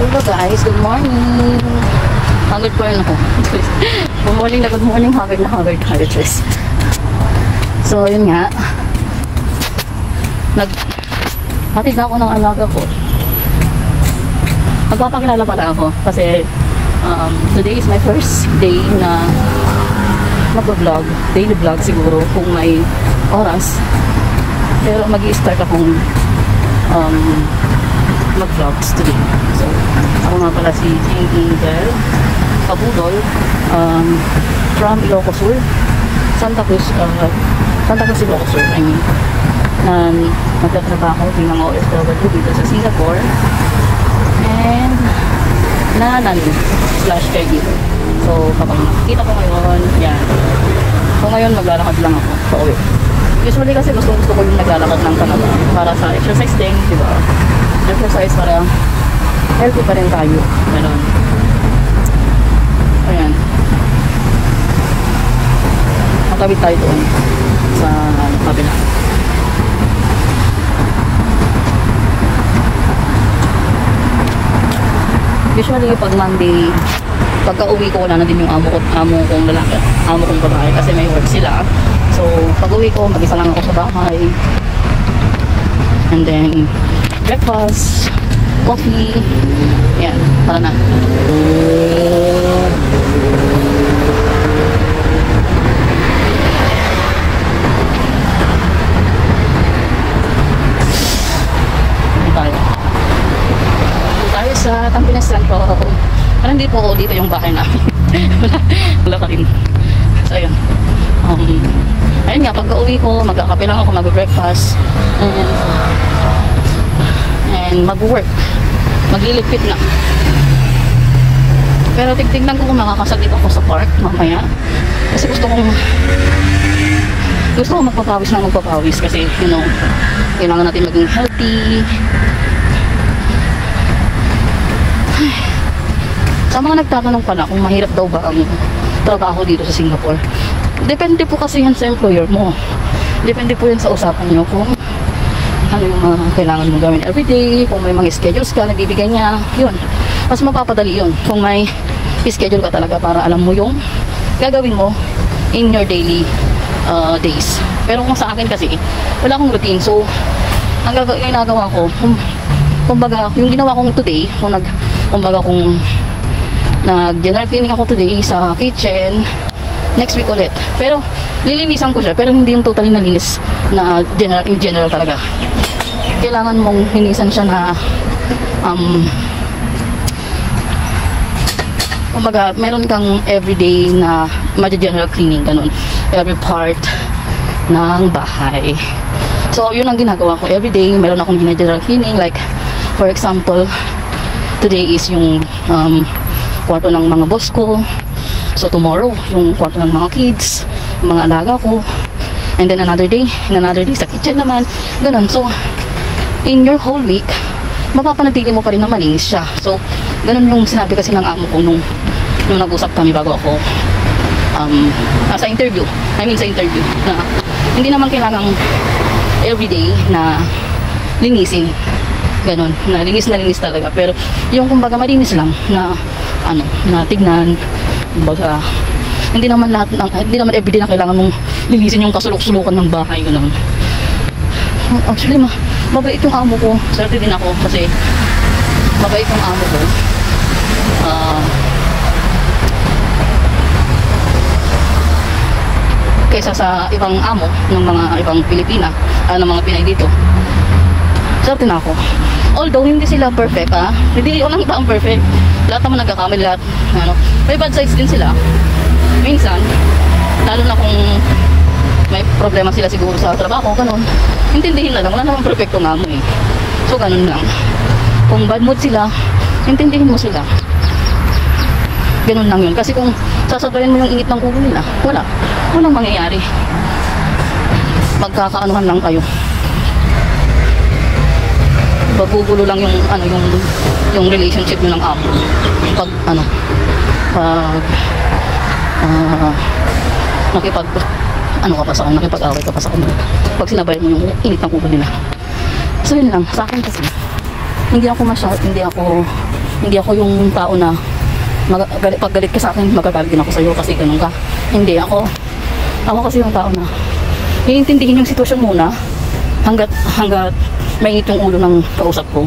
Hello guys, good morning. Haggard pa rin ako. Good morning na good morning, haggard na haggard, guys. So, yun nga. Hatid na ako ng alaga ko. Magpapakilala pala ako kasi today is my first day na mag-vlog. Daily vlog siguro kung may oras. Pero mag-i-start akong mag-vlogs today. So, ako nga pala si Jane Angel Pabudol from Ilocos Sur, Santa Cruz, Ilocos Sur, I mean. Nagtatrabaho bilang OFW dito sa Singapore and nanay/caregiver. So, kapag nakikita ko ngayon, yan. So, ngayon maglalakad lang ako pauwi. Usually kasi gusto ko yung naglalakad ng talaga para sa exercise din, di ba? Exercise para healthy pa rin tayo. Ganon. Ayan. Matawid tayo doon sa kabila. Usually pag Monday, pagka uwi ko, wala na din yung amo kong lalaki, amo kong babae kasi may work sila. So pag uwi ko, mag-isa lang ako sa bahay. And then breakfast, coffee, yan, tara na. Tayo sa Tampines Central. Parang hindi po dito yung bahay namin. Wala ka rin. So ayun. Ayun nga, pagka uwi ko, magkakape lang ako, mag-breakfast. And mag-work. Magliligpit na. Pero tignan ko kung makakasaglit ako sa park mamaya. Kasi gusto ko magpapawis kasi, you know, kailangan natin maging healthy. Sa mga nagtatanong pala kung mahirap daw ba ang trabaho dito sa Singapore, depende po kasi yan sa employer mo. Depende po yan sa usapan nyo kung ano yung mga kailangan mo gawin everyday, kung may mga schedules ka, nagbibigay niya, yun. Mas mapapadali yun kung may schedule ka talaga para alam mo yung gagawin mo in your daily days. Pero kung sa akin kasi, wala akong routine. So, ang ginagawa ko, kumbaga, yung ginawa kong today, kung nag-general cleaning ako today sa kitchen, next week ulit. Pero, lilinisan ko siya, pero hindi yung totally nalinis na general talaga. Kailangan mong linisan siya na kumbaga, meron kang everyday na general cleaning, ganun. Every part ng bahay. So, yun ang ginagawa ko. Everyday, meron akong general cleaning. Like, for example, today is yung kwarto ng mga boss ko. So, tomorrow, yung kwarto ng mga kids, mga alaga ko. And then another day sa kitchen naman. Ganun. So, in your whole week, mapapanatili mo pa rin na malinis siya. So, ganun yung sinabi kasi ng amo ko nung nag-usap kami bago ako sa interview na hindi naman kailangang everyday na linisin. Ganun, na linis talaga. Pero yung kumbaga malinis lang na na tignan, kumbaga hindi naman everyday na kailangan mong linisin yung kasulok-sulukan ng bahay, ganun. Actually, mabait yung amo ko. Swerte din ako kasi mabait yung amo ko. Kaysa sa ibang amo ng mga ibang Pilipina, ng mga Pinay dito. Swerte na ako. Although hindi sila perfect, hindi walang taong perfect. Lahat naman nagkakamali, lahat. May bad sides din sila. Minsan, lalo na kung may problema sila siguro sa trabaho, ganun. Intindihin na lang, wala namang perfecto nga mo eh. So, ganun lang. Kung bad mood sila, intindihin mo sila. Ganun lang yun. Kasi kung sasabayan mo yung init ng ulo nila, walang mangyayari. Magkakaanuhan lang kayo. Magugulo lang yung relationship nyo ng amo. Nakipag-away ka pa sa kanila pag sinabayan mo yung init ng ulo nila. So yun lang, sa akin kasi hindi ako Hindi ako yung tao na pag galit ka sa akin, magagalit din ako sa'yo kasi ganun ka. Hindi, ako kasi yung tao na iintindihin yung sitwasyon muna hanggat mainit yung ulo ng kausap ko.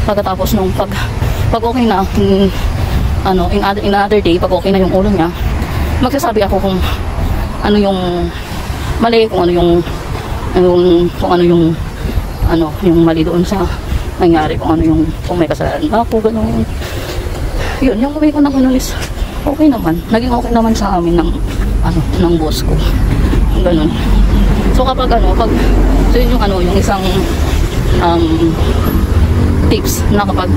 Pagkatapos nung pag okay na, in another day, pag okay na yung ulo niya, magsasabi ako kung ano yung mali, kung ano yung mali doon sa nangyari, kung may kasalanan ako, gano'n. Yun, yung way ko na gano'n is okay naman. Naging okay naman sa amin ng boss ko. Gano'n. So kapag so yun yung isang tips na kapag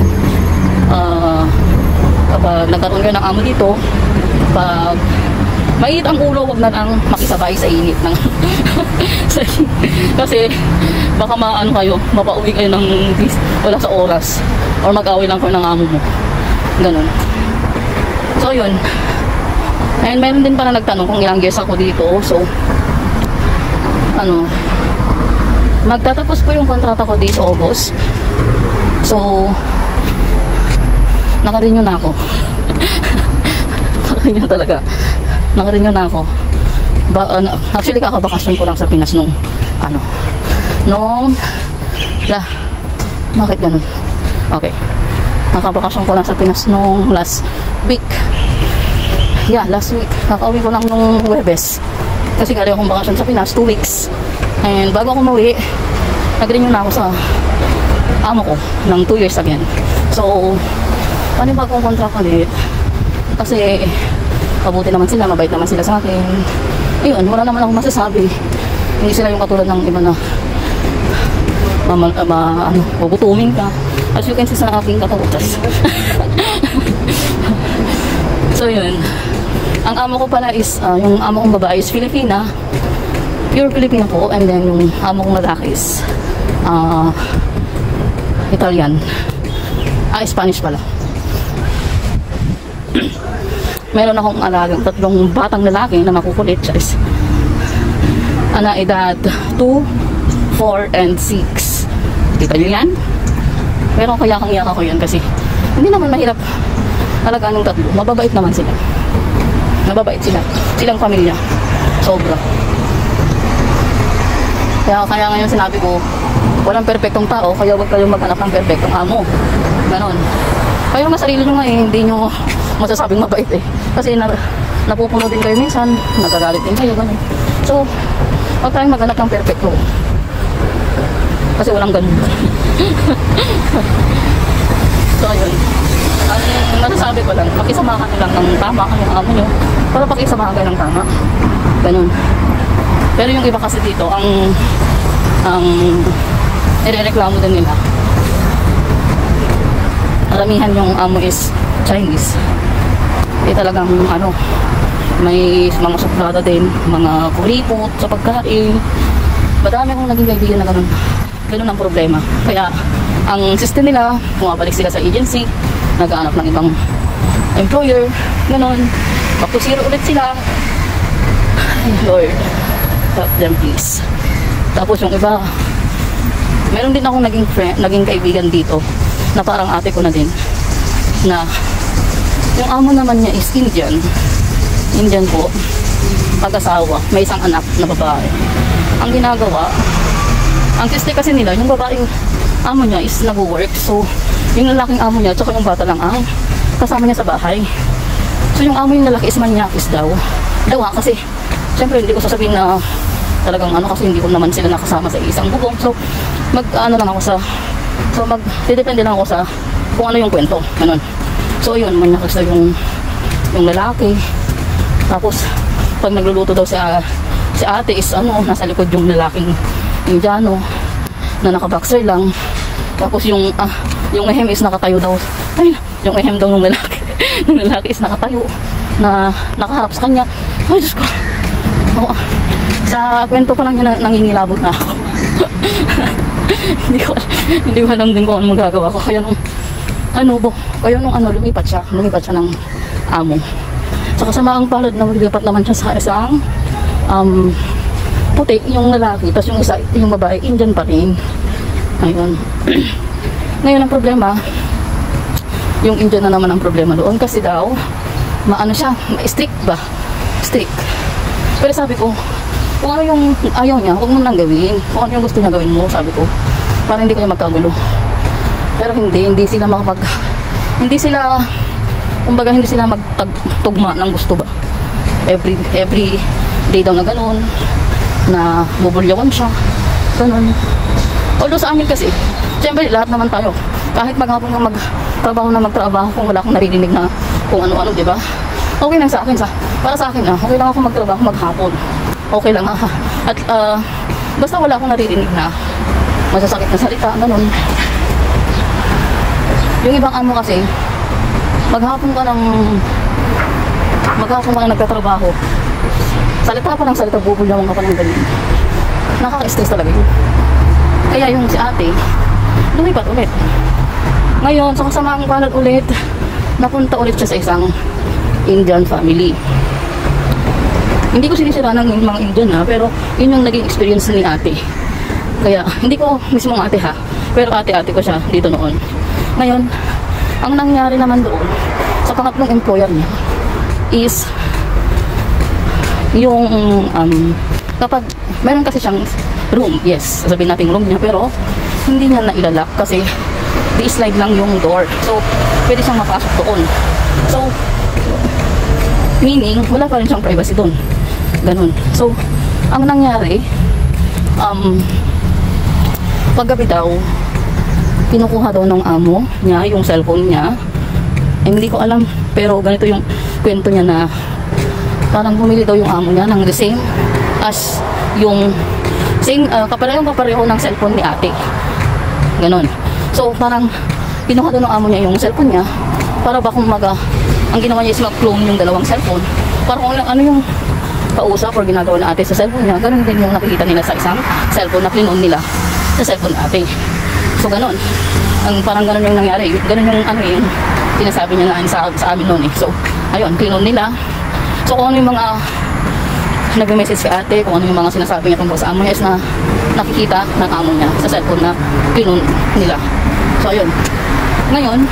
nagkaroon kayo ng amo dito, pag mainit ang ulo, wag na lang makisabay sa init ng kasi baka mapauwi kayo ng wala sa oras or mag-away lang kayo ng amo mo. Ganun. So yun. And meron din pala nagtanong kung ilang years ako dito. So magtatapos po yung kontrata ko this August. So naka-renew na ako. Naka-renew talaga. Naka-renew na ako. Actually kakabakasyon ko lang sa Pinas bakit ganun? Okay. Nakabakasyon ko lang sa Pinas nung last week. Yeah, last week. Nakauwi ko lang nung Huwebes. Kasi galing akong bakasyon sa Pinas 2 weeks. And bago ako mauwi, nag-renew na ako sa amo ko ng 2 years again. So panibagong contract ulit. Kasi mabuti naman sila, mabait naman sila sa akin. Ayun, wala naman akong masasabi. Hindi sila yung katulad ng iba na gugutumin ka. As you can see sa aking katawatas. So yun. Ang amo ko pala is, yung amo kong babae is Filipina. Pure Filipina po. And then yung amo kong lalaki is Italian. Spanish pala. Meron akong alagang 3 batang lalaki na makukulit. Edad 2, 4, and 6. Kita nyo yan? Pero kayakang-yaka ko yan kasi hindi naman mahirap alagaan ng 3. Mababait naman sila. Mababait sila. Silang pamilya. Sobra. Kaya ngayon sinabi ko, walang perfectong tao, kaya huwag kayong maghanap ng perfectong amo. Ganon. Kayo nga sarili nyo nga hindi nyo masasabing mabait Kasi napupuno din kayo minsan, nagagalit din kayo, gano'n. So, huwag tayong maghanap ng perfecto. Kasi walang ganun. So, yun. Ang masasabi ko lang, pakisamahan nyo lang ng tama yung amo nyo. Para pakisamahan kayo ng tama. Ganun. Pero yung iba kasi dito, ang irereklamo din nila. Karamihan yung amo is Chinese. Talagang may mga suplada din, mga kuripot sa pagkain. Madami akong naging kaibigan na ganun ang problema. Kaya ang system nila, bumabalik sila sa agency, nag-aanap ng ibang employer, ganun. Back to zero ulit sila. Ay, Lord, help them please. Tapos yung iba, meron din akong naging kaibigan dito na parang ate ko na din, na yung amo naman niya is Indian po, mag-asawa, may isang anak na babae. Ang ginagawa, ang teste kasi nila, yung babaeng amo niya is nag-work, so yung lalaking amo niya tsaka yung bata lang ang kasama niya sa bahay. So yung amo yung lalaki is manyakis daw kasi syempre hindi ko sasabihin na talagang kasi hindi ko naman sila nakasama sa isang bubong. So magdedepende lang ako sa kung ano yung kwento, ganun. So yun, manyakis daw yung lalaki. Tapos pag nagluluto daw si ate is nasa likod yung lalaking Indiano na naka-boxer lang. Tapos yung ehem is nakatayo daw. Ay, yung ehem daw ng lalaki. Yung lalaki is nakatayo na nakaharap sa kanya. Ay, Diyos ko. Sa kwento ko lang yun, nangingilabot na ako. hindi ko alam din kung ano magagawa ko. Kaya nung lumipat siya ng amo. Sa kasamaang palad na maglipat naman siya sa isang puti yung lalaki, tapos yung isa, yung babae, Indian pa rin. Ayun. Ngayon ang problema, yung Indian na naman ang problema doon kasi daw maano siya, strict ba? Strict. Pero sabi ko, kung ano yung ayaw niya, huwag mo nang gawin. Kung ano yung gusto niya gawin mo, sabi ko, para hindi kayo magkagulo. Pero hindi sila hindi sila magtugma ng gusto ba. Every day daw na ganun, na bubulyawan siya, ganun. Although sa amin kasi, siyempre lahat naman tayo, kahit maghapon kang magtrabaho kung wala akong naririnig na kung ano-ano, di ba? Okay lang sa akin, para sa akin okay lang ako magtrabaho maghapon. Okay lang At basta wala akong naririnig na masasakit na salita, ganun. Yung ibang amo kasi, maghapon ka nagtatrabaho, salita pa ng salita, bubulyawan ka pa ng ganyan. Nakaka-stress talaga yun. Kaya yung si ate, lumipat ulit. Ngayon, sa kasamaang palad ulit, napunta ulit siya sa isang Indian family. Hindi ko sinisira ng mga Indian pero yun yung naging experience ni ate. Kaya, hindi ko mismong ate pero ate-ate ko siya dito noon. Ngayon, ang nangyari naman doon, sa pangatlong employer niya, is, yung, kapag, meron kasi siyang room, yes, sabihin natin room niya, pero, hindi niya nailalak kasi, di-slide lang yung door. So, pwede siyang mapasok doon. So, meaning, wala pa rin siyang privacy doon. Ganun. So, ang nangyari, paggabi daw, kinukuha daw ng amo niya, yung cellphone niya. Hindi ko alam, pero ganito yung kwento niya na parang bumili daw yung amo niya ng the same as yung kapareho ng cellphone ni ate. Ganon. So, parang kinuha daw ng amo niya yung cellphone niya para ba kung ang ginawa niya is mag-clone yung dalawang cellphone. Para kung ano yung kausap or ginagawa na ate sa cellphone niya, ganun din yung nakikita nila sa isang cellphone na clone nila sa cellphone na ate. So, ganon. Parang ganon yung nangyari. Ganon yung yung sinasabi niya na sa amin noon eh. So, ayun, clone nila. So, kung ano yung mga nag-message kay ate, kung ano yung mga sinasabi niya tungkol sa amo niya is na nakikita ng amo niya sa cellphone na clone nila. So, ayun. Ngayon,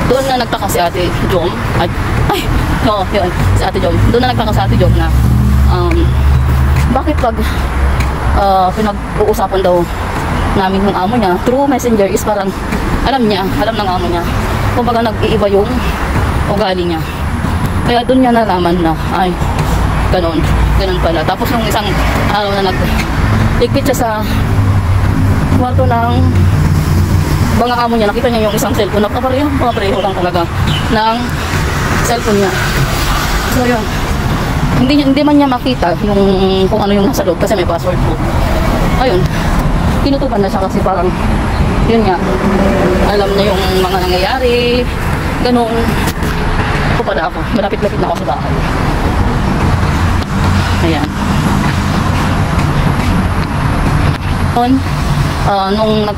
doon na nagtaka si ate Jom yun, si ate Jom doon na nagtaka si ate Jom na bakit pag pinag-uusapan daw namin yung amo niya through messenger is parang alam ng amo niya kung baga nag-iiba yung ugali niya. Kaya doon niya nalaman na ganun pala. Tapos yung isang araw na ligpit siya sa kwarto ng mga amo niya, nakita niya yung isang cellphone, pareho lang talaga ng cellphone niya. So yun, hindi man niya makita yung kung ano yung nasa loob kasi may password po. Ayun, kinutuban na siya kasi parang yun nga, alam niya yung mga nangyayari, ganun. Pala ako, malapit-lapit na ako sa bahay. Ayan. Nung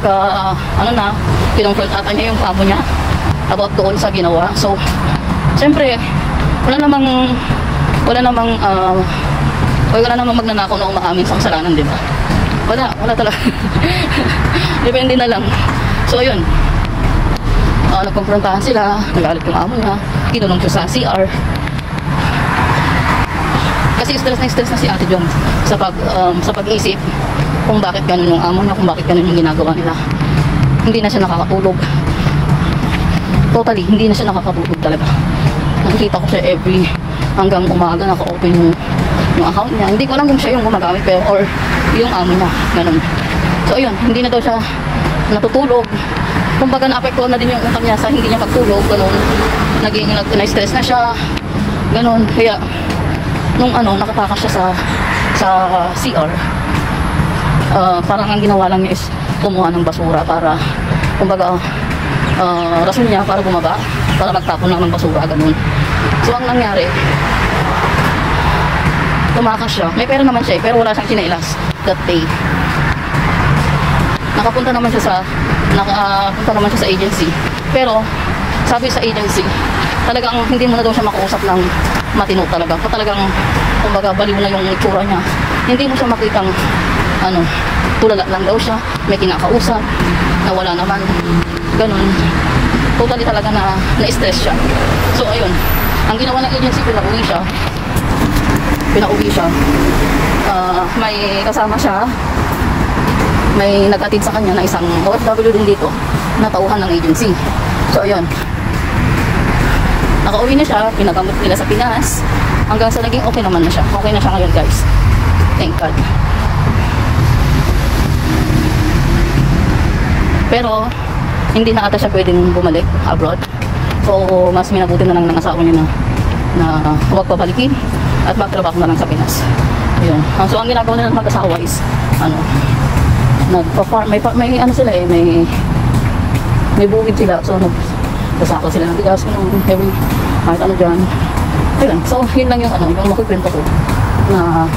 kinonfront ata niya yung amo niya about doon sa ginawa. So, siyempre, wala namang magnanakaw na umaamin sa kasalanan, di ba? Wala talaga. Depende na lang. So, ayun. Nagkumprontahan sila, nagalit yung amo niya, kinulong siya sa CR. Kasi stress na si Ate Jom sa pag-iisip kung bakit ganun yung amo niya, kung bakit ganun yung ginagawa nila. Hindi na siya nakakatulog. Totally, hindi na siya nakakatulog talaga. Nakikita ko siya hanggang umaga naka-open yung account niya. Hindi ko alam kung siya yung gumagamit or yung amo niya. Ganun. So, ayun, hindi na daw siya natutulog. Kumbaga na-apektuhan na din yung utak niya sa hindi niya pagtulog. Ganun. Na-stress na siya. Ganun. Kaya, nung nakatakas siya sa CR, parang ang ginawa lang niya is kumuha ng basura para, kumbaga, rason niya para bumaba, para magtapon lang ng basura, ganun. So, ang nangyari, tumakas siya. May pera naman siya pero wala siyang kinailas that day. Nakapunta naman siya sa agency. Pero, sabi sa agency, talagang hindi mo na daw siya makausap ng matino talaga. Talagang, kumbaga, baliw na yung itsura niya. Hindi mo siya makitang, tulala lang daw siya, may kinakausap, na wala naman, ganun. totally talaga na-stress siya. So ayun, ang ginawa ng agency, pinauwi siya. May kasama siya, may nag-atid sa kanya na isang OFW din dito na tauhan ng agency. So ayun, nakauwi na siya, pinagamot nila sa Pinas hanggang sa naging okay naman na siya. Okay na siya ngayon, guys, thank God. Pero hindi na ata siya pwedeng bumalik abroad. So mas minabuti na lang ng asawa niya na huwag pabalikin at magtrabaho na lang sa Pinas. Ayun. So ang ginagawa nila ng mag-asawa is nagpa-farm, may ano sila eh, may bukid sila. So nagpasako sila ng bigas, every kahit ano dyan. Ayun. So yun lang yung yung makikwento ko na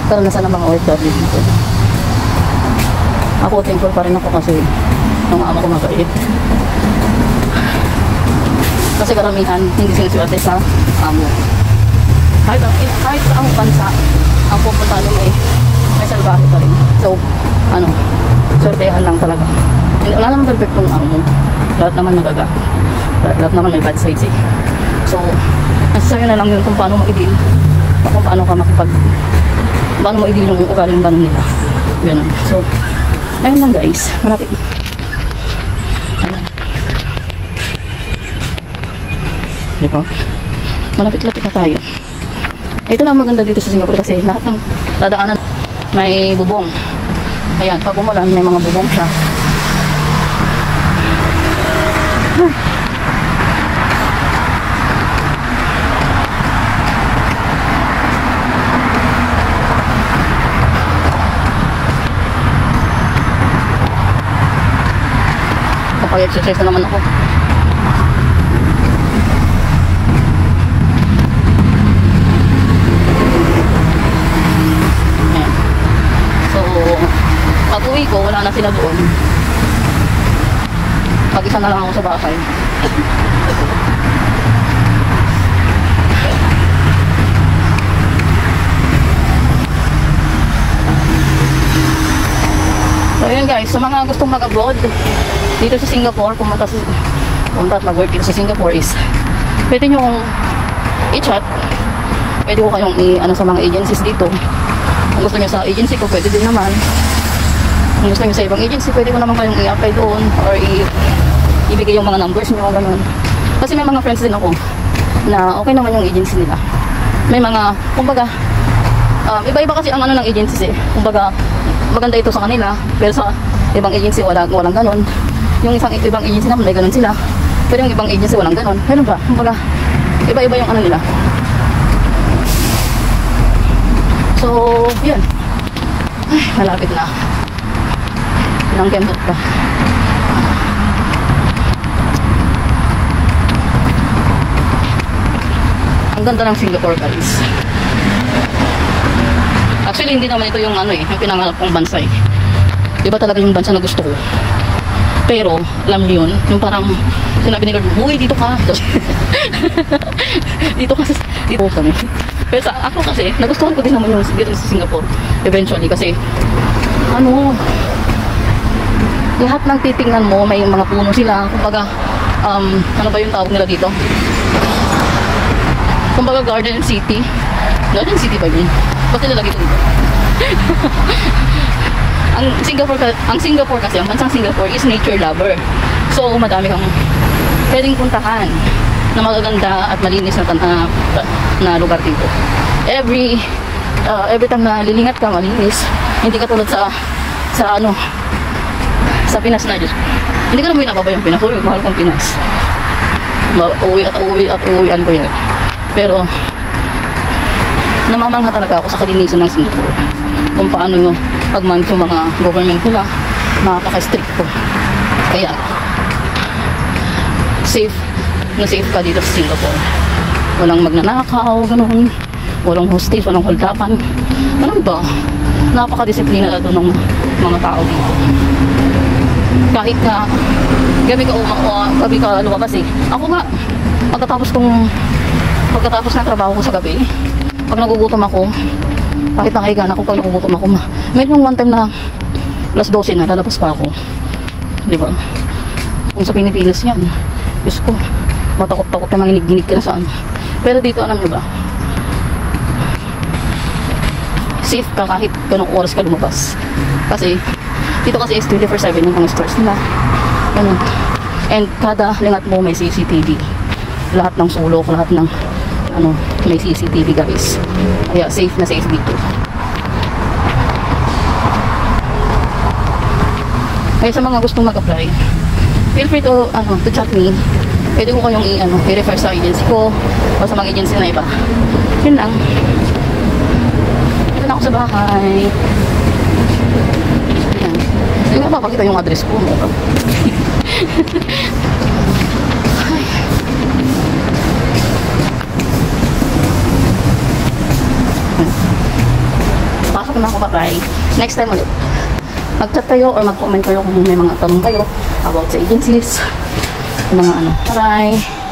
karanasan ng mga OFW dito. Ako thankful pa rin ako kasi yung ama ko mabait. Kasi karamihan hindi sinusuwerte sa amo. Kahit sa ang bansa ang pupunta nyo may salbahe pa rin. So swertehan lang talaga. Wala naman perfectong amo. Lahat naman nagaga. Lahat naman may bad sides eh. So nasasayo na lang yun kung paano mag-i-deal, kung paano ka paano mo i-deal yung ugaling ba nila. Ganun. So ayun lang, guys, malapit. Diba? Malapit-lapit na tayo. Ito lang maganda dito sa Singapore kasi lahat ng dadaanan may bubong. Ayan, pag umulan may mga bubong siya. Kapag-exercise na naman ako. Ayan. So, pag-uwi ko, wala na sila doon. Pag-isa na lang ako sa bahay. So yun guys, sa mga gustong mag-abroad dito sa Singapore, pumunta at mag-work dito sa Singapore is pwede nyo i-chat, pwede ko kayong i-ano sa mga agencies dito. Kung gusto nyo sa agency ko, pwede din naman. Kung gusto nyo sa ibang agency, pwede ko naman kayong i-apply doon or ibigay yung mga numbers nyo, ganun. Kasi may mga friends din ako na okay naman yung agency nila. May mga, kumbaga iba-iba kasi ang ano ng agencies eh. Kumbaga maganda ito sa kanila, pero sa ibang agency walang ganon. Yung ibang agency naman may ganon sila, pero yung ibang agency walang ganon. Ganun ba? Kumbaga iba-iba yung ano nila. So yun, ay, malapit na. Ilang kembot pa. Ang ganda ng Singapore, guys. Actually, hindi naman ito yung yung pinangarap kong bansa eh. Iba talaga yung bansa na gusto ko. Pero, alam niyo yun, yung parang sinabi ni Lord, uy, dito ka. dito kami. Pero sa ako kasi, nagustuhan ko din naman yung dito sa Singapore. Eventually, kasi, lahat ng titingnan mo, may mga puno sila. Kumbaga, ano ba yung tawag nila dito? Kumbaga, Garden City. Garden City ba yun? Basta nilagay ko dito. ang Singapore kasi, ang bansang Singapore is nature lover. So, madami kang pwedeng puntahan na magaganda at malinis na lugar dito. Every time na lilingat ka, malinis. Hindi ka tulad sa Pinas na Diyos. Hindi ko naman binababa yung Pinas. Uy, mahal kong Pinas. Uuwian ko yan. Pero, namamangha talaga ako sa kalinisan ng Singapore. Kung paano yung pag-manage yung mga government nila, napaka-strict ko. Kaya, safe ka dito sa Singapore. Walang magnanakaw, ganun. Walang hostage, walang holdapan. Ano ba? Napaka-disiplina na doon ng mga tao dito. Kahit na gabi ka lumabas eh. Ako nga, pagkatapos ng trabaho ko sa gabi, pag nagugutom ako, kahit nakahiga na ako, pag nagugutom ako, mayroon one time na alas 12 na, lalabas pa ako. Diba? Kung sa Pilipinas yan, Diyos ko, matakot-takot ka manginig-ginig ka na sa ano. Pero dito, alam nyo ba, safe ka kahit ganong oras ka lumabas. Kasi, dito kasi is 24/7 yung mga stores nila. Ganun. And kada lingat mo may CCTV. Lahat ng sulok, lahat ng ano, may CCTV guys. Kaya safe na safe dito. Kaya sa mga gustong mag-apply, feel free to, to chat me. Pwede ko kayong i-refer sa agency ko o sa mga agency na iba. Yun lang. Ito na ako sa bahay. Ayan. Hindi nga papakita yung address ko. Ay. Pasok na ako, bye-bye. Next time ulit. Mag-chat kayo or mag-comment kayo kung may mga tanong kayo about sa agencies. Mga bye.